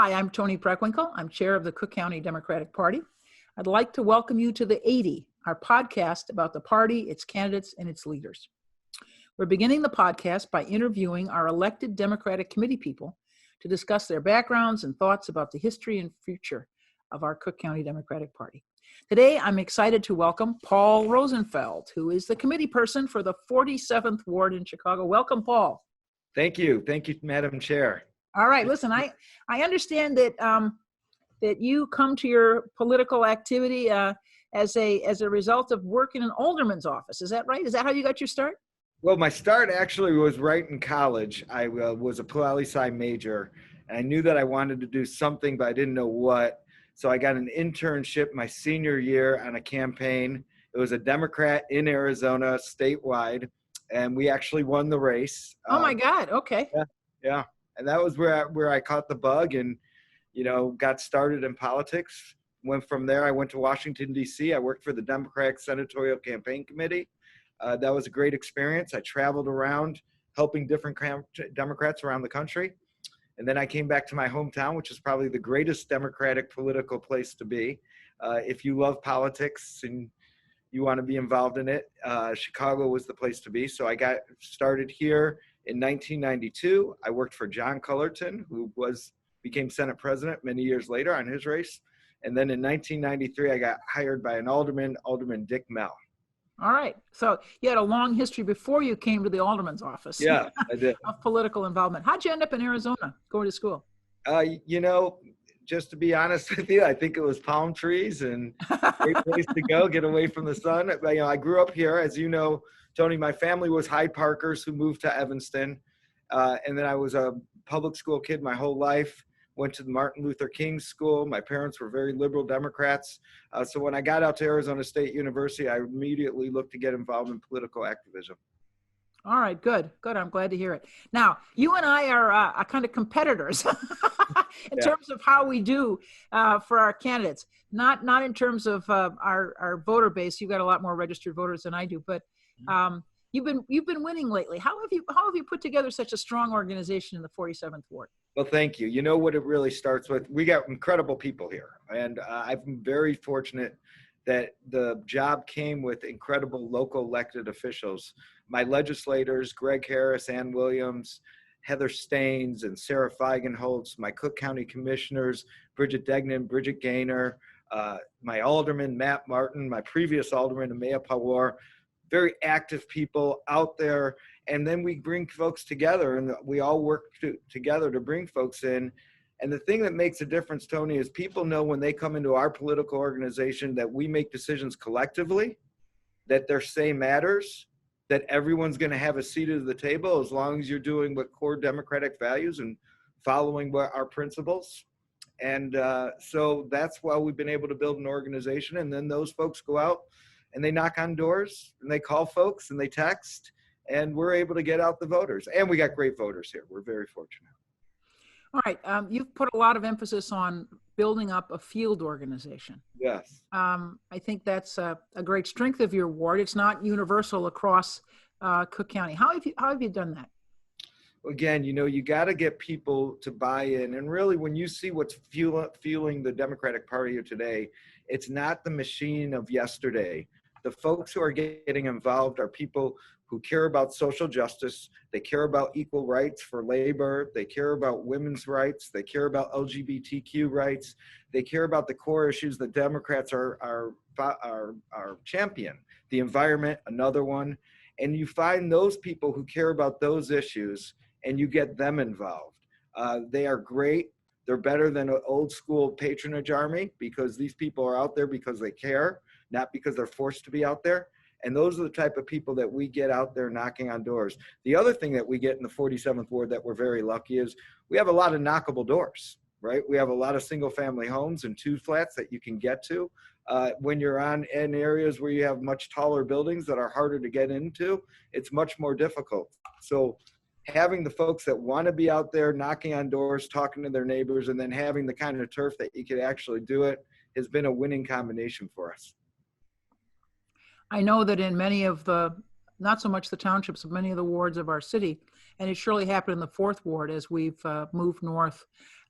Hi, I'm Toni Preckwinkle. I'm chair of the Cook County Democratic Party. I'd like to welcome you to the 80, our podcast about the party, its candidates, and its leaders. We're beginning the podcast by interviewing our elected Democratic committee people to discuss their backgrounds and thoughts about the history and future of our Cook County Democratic Party. Today, I'm excited to welcome Paul Rosenfeld, who is the committee person for the 47th Ward in Chicago. Welcome, Paul. Thank you, Madam Chair. All right, listen, I understand that that you come to your political activity as a result of working in an alderman's office. Is that right? Is that how you got your start? Well, my start actually was right in college. I was a poli-sci major, and I knew that I wanted to do something, but I didn't know what. So I got an internship my senior year on a campaign. It was a Democrat in Arizona, statewide, and we actually won the race. Oh my God! Okay. Yeah. And that was where I caught the bug and, got started in politics. Went from there, I went to Washington, D.C. I worked for the Democratic Senatorial Campaign Committee. That was a great experience. I traveled around helping different Democrats around the country. And then I came back to my hometown, which is probably the greatest Democratic political place to be. If you love politics and you want to be involved in it, Chicago was the place to be. So I got started here in 1992. I worked for John Cullerton, who became Senate President many years later on his race. And then in 1993, I got hired by an Alderman Dick Mell. All right. So you had a long history before you came to the alderman's office. Yeah, I did. Of political involvement. How'd you end up in Arizona going to school? Just to be honest with you, I think it was palm trees and great place to go, get away from the sun. I grew up here, as you know, Tony. My family was Hyde Parkers who moved to Evanston. And then I was a public school kid my whole life. Went to the Martin Luther King School. My parents were very liberal Democrats. So when I got out to Arizona State University, I immediately looked to get involved in political activism. All right, good. I'm glad to hear it. Now, you and I are kind of competitors in terms of how we do for our candidates. Not in terms of our voter base. You've got a lot more registered voters than I do, but you've been winning lately. How have you put together such a strong organization in the 47th Ward? Well, thank you. You know what it really starts with? We got incredible people here, and I've been very fortunate that the job came with incredible local elected officials. My legislators, Greg Harris, Ann Williams, Heather Staines, and Sarah Feigenholtz, my Cook County commissioners, Bridget Degnan, Bridget Gaynor, my alderman, Matt Martin, my previous alderman, Amaya Pawar, very active people out there. And then we bring folks together, and we all work together to bring folks in. And the thing that makes a difference, Tony, is people know when they come into our political organization that we make decisions collectively, that their say matters, that everyone's going to have a seat at the table as long as you're doing what core Democratic values and following what our principles. And so that's why we've been able to build an organization. And then those folks go out and they knock on doors and they call folks and they text, and we're able to get out the voters. And we got great voters here. We're very fortunate. All right. You've put a lot of emphasis on building up a field organization. Yes. I think that's a great strength of your ward. It's not universal across Cook County. How have you done that? Again, you got to get people to buy in. And really, when you see what's fueling the Democratic Party today, it's not the machine of yesterday. The folks who are getting involved are people who care about social justice. They care about equal rights for labor. They care about women's rights. They care about LGBTQ rights. They care about the core issues that Democrats are champion. The environment, another one. And you find those people who care about those issues and you get them involved. They are great. They're better than an old school patronage army because these people are out there because they care, not because they're forced to be out there. And those are the type of people that we get out there knocking on doors. The other thing that we get in the 47th Ward that we're very lucky is we have a lot of knockable doors, right? We have a lot of single family homes and two flats that you can get to. When you're in areas where you have much taller buildings that are harder to get into, it's much more difficult. So having the folks that want to be out there knocking on doors, talking to their neighbors, and then having the kind of turf that you could actually do it has been a winning combination for us. I know that in many of the not so much the townships, but many of the wards of our city. And it surely happened in the fourth ward as we've moved north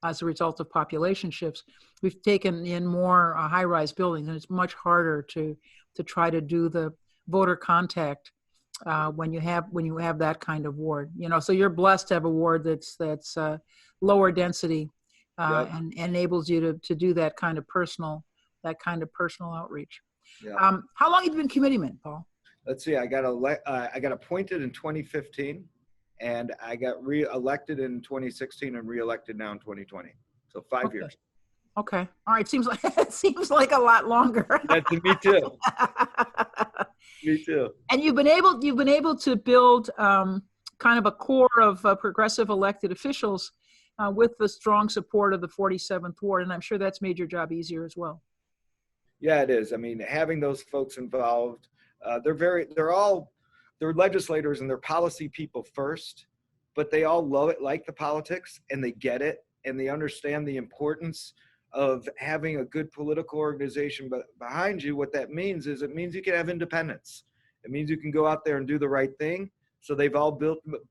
as a result of population shifts. We've taken in more high-rise buildings, and it's much harder to try to do the voter contact when you have that kind of ward. So you're blessed to have a ward that's lower density Yep. and enables you to do that kind of personal outreach. Yeah. How long have you been committeeman, Paul? Let's see. I got appointed in 2015, and I got re-elected in 2016 and re-elected now in 2020. So 5 years. Okay. All right. It seems like a lot longer. That's me too. Me too. And you've been able to build kind of a core of progressive elected officials with the strong support of the 47th Ward, and I'm sure that's made your job easier as well. Yeah, it is. I mean, having those folks involved, they're legislators and they're policy people first, but they all love it, like the politics, and they get it, and they understand the importance of having a good political organization behind you. What that means is it means you can have independence. It means you can go out there and do the right thing. So they've all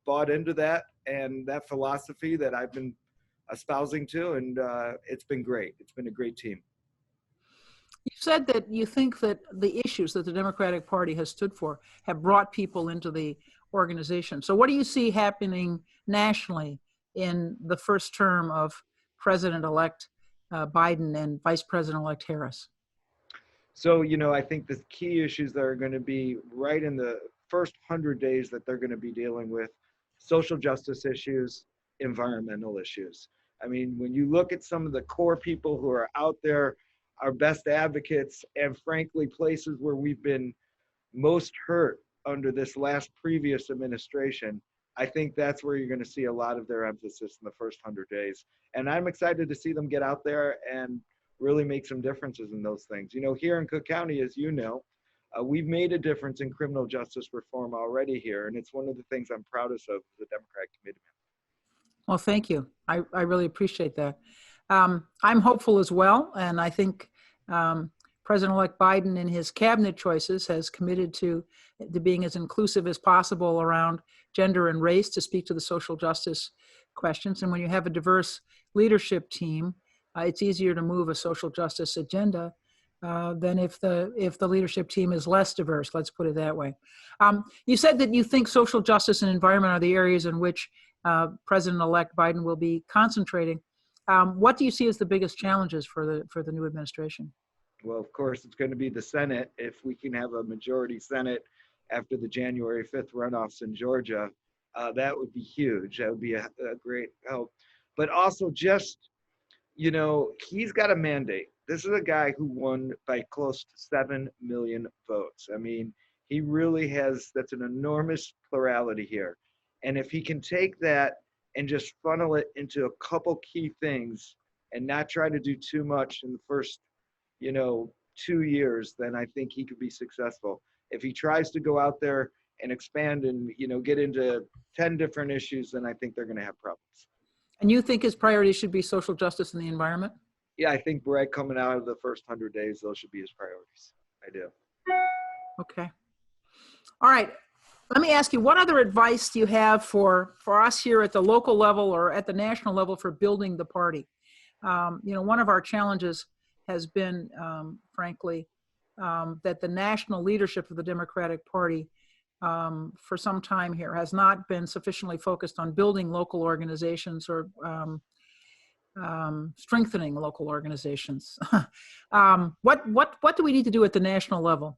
bought into that and that philosophy that I've been espousing to, and it's been great. It's been a great team. You said that you think that the issues that the Democratic Party has stood for have brought people into the organization. So what do you see happening nationally in the first term of President-elect Biden and Vice President-elect Harris? So, I think the key issues that are going to be right in the first 100 days that they're going to be dealing with: social justice issues, environmental issues. I mean, when you look at some of the core people who are out there, our best advocates, and frankly, places where we've been most hurt under this last previous administration, I think that's where you're going to see a lot of their emphasis in the first 100 days. And I'm excited to see them get out there and really make some differences in those things. Here in Cook County, as you know, we've made a difference in criminal justice reform already here. And it's one of the things I'm proudest of as a Democratic committeeman. Well, thank you. I really appreciate that. I'm hopeful as well. And I think President-elect Biden in his cabinet choices has committed to being as inclusive as possible around gender and race to speak to the social justice questions. And when you have a diverse leadership team, it's easier to move a social justice agenda than if the leadership team is less diverse. Let's put it that way. You said that you think social justice and environment are the areas in which President-elect Biden will be concentrating. What do you see as the biggest challenges for the new administration? Well, of course, it's going to be the Senate. If we can have a majority Senate after the January 5th runoffs in Georgia, that would be huge. That would be a great help. But also just, he's got a mandate. This is a guy who won by close to 7 million votes. I mean, he really has, that's an enormous plurality here. And if he can take that and just funnel it into a couple key things and not try to do too much in the first 2 years, then I think he could be successful. If he tries to go out there and expand and, get into 10 different issues, then I think they're going to have problems. And you think his priorities should be social justice and the environment? Yeah, I think right coming out of the first 100 days, those should be his priorities. I do. Okay. All right. Let me ask you, what other advice do you have for us here at the local level or at the national level for building the party? One of our challenges has been, frankly, that the national leadership of the Democratic Party for some time here has not been sufficiently focused on building local organizations or strengthening local organizations. What do we need to do at the national level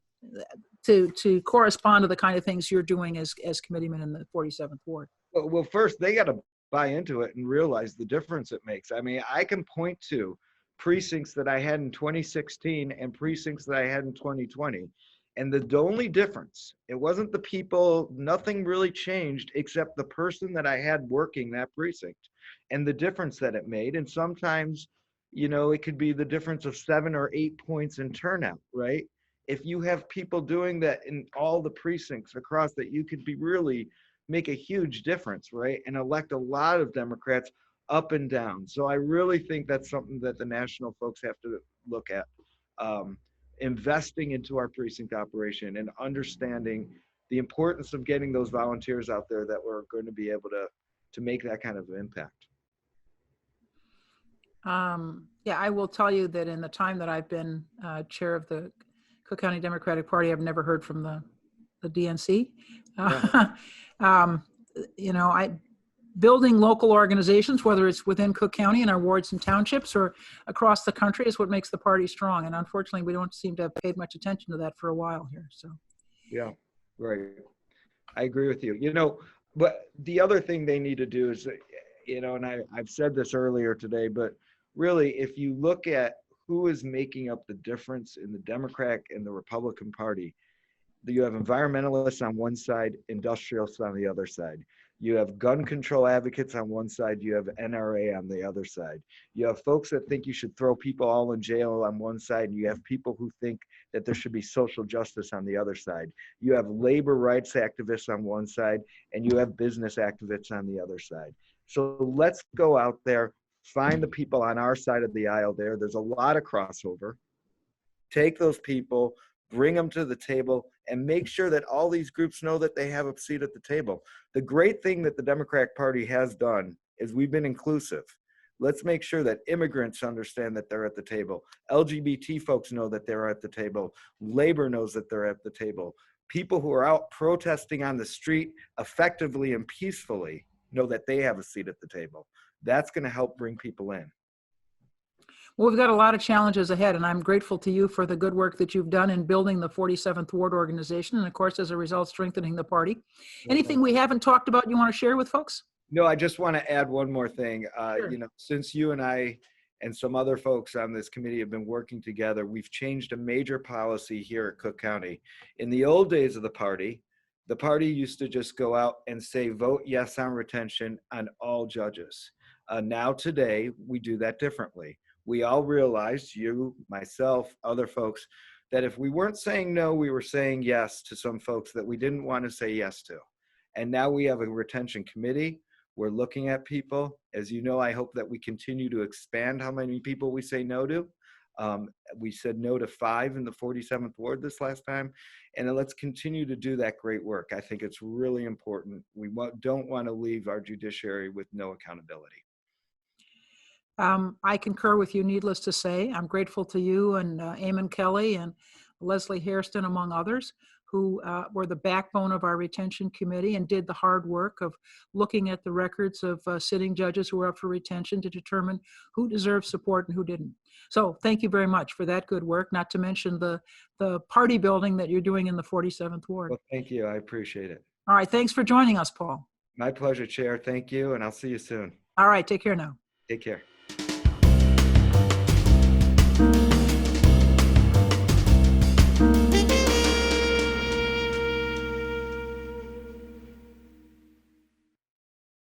to correspond to the kind of things you're doing as committeeman in the 47th Ward? Well, first, they got to buy into it and realize the difference it makes. I mean, I can point to precincts that I had in 2016 and precincts that I had in 2020. And the only difference, it wasn't the people, nothing really changed except the person that I had working that precinct and the difference that it made. And sometimes, it could be the difference of 7 or 8 points in turnout, right? If you have people doing that in all the precincts across that, you could really make a huge difference, right? And elect a lot of Democrats up and down. So I really think that's something that the national folks have to look at. Investing into our precinct operation and understanding the importance of getting those volunteers out there that were going to be able to make that kind of impact. Yeah, I will tell you that in the time that I've been chair of the Cook County Democratic Party, I've never heard from the DNC. Yeah. You know, building local organizations, whether it's within Cook County and our wards and townships or across the country, is what makes the party strong. And unfortunately, we don't seem to have paid much attention to that for a while here. So, Yeah, right. I agree with you. You know, but the other thing they need to do is, you know, and I've said this earlier today, but really, if you look at who is making up the difference in the Democratic and the Republican Party, you have environmentalists on one side, industrialists on the other side. You have gun control advocates on one side, you have NRA on the other side. You have folks that think you should throw people all in jail on one side, and you have people who think that there should be social justice on the other side. You have labor rights activists on one side, and you have business activists on the other side. So let's go out there, find the people on our side of the aisle there. There's a lot of crossover. Take those people, bring them to the table, and make sure that all these groups know that they have a seat at the table. The great thing that the Democratic Party has done is we've been inclusive. Let's make sure that immigrants understand that they're at the table. LGBT folks know that they're at the table. Labor knows that they're at the table. People who are out protesting on the street effectively and peacefully know that they have a seat at the table. That's going to help bring people in. well, we've got a lot of challenges ahead, and I'm grateful to you for the good work that you've done in building the 47th Ward organization, and of course, as a result, strengthening the party. Anything we haven't talked about you want to share with folks? No, I just want to add one more thing. Sure. You know, since you and I and some other folks on this committee have been working together, we've changed a major policy here at Cook County. In the old days of the party used to just go out and say, vote yes on retention on all judges. Now today, we do that differently. We all realized, you, myself, other folks, that if we weren't saying no, we were saying yes to some folks that we didn't want to say yes to. And now we have a retention committee. We're looking at people. As you know, I hope that we continue to expand how many people we say no to. We said no to 5 in the 47th Ward this last time. And let's continue to do that great work. I think it's really important. We don't want to leave our judiciary with no accountability. I concur with you, needless to say. I'm grateful to you and Eamon Kelly and Leslie Hairston, among others, who were the backbone of our retention committee and did the hard work of looking at the records of sitting judges who were up for retention to determine who deserved support and who didn't. So thank you very much for that good work, not to mention the party building that you're doing in the 47th Ward. Well, thank you. I appreciate it. All right. Thanks for joining us, Paul. My pleasure, Chair. Thank you, and I'll see you soon. All right. Take care now. Take care.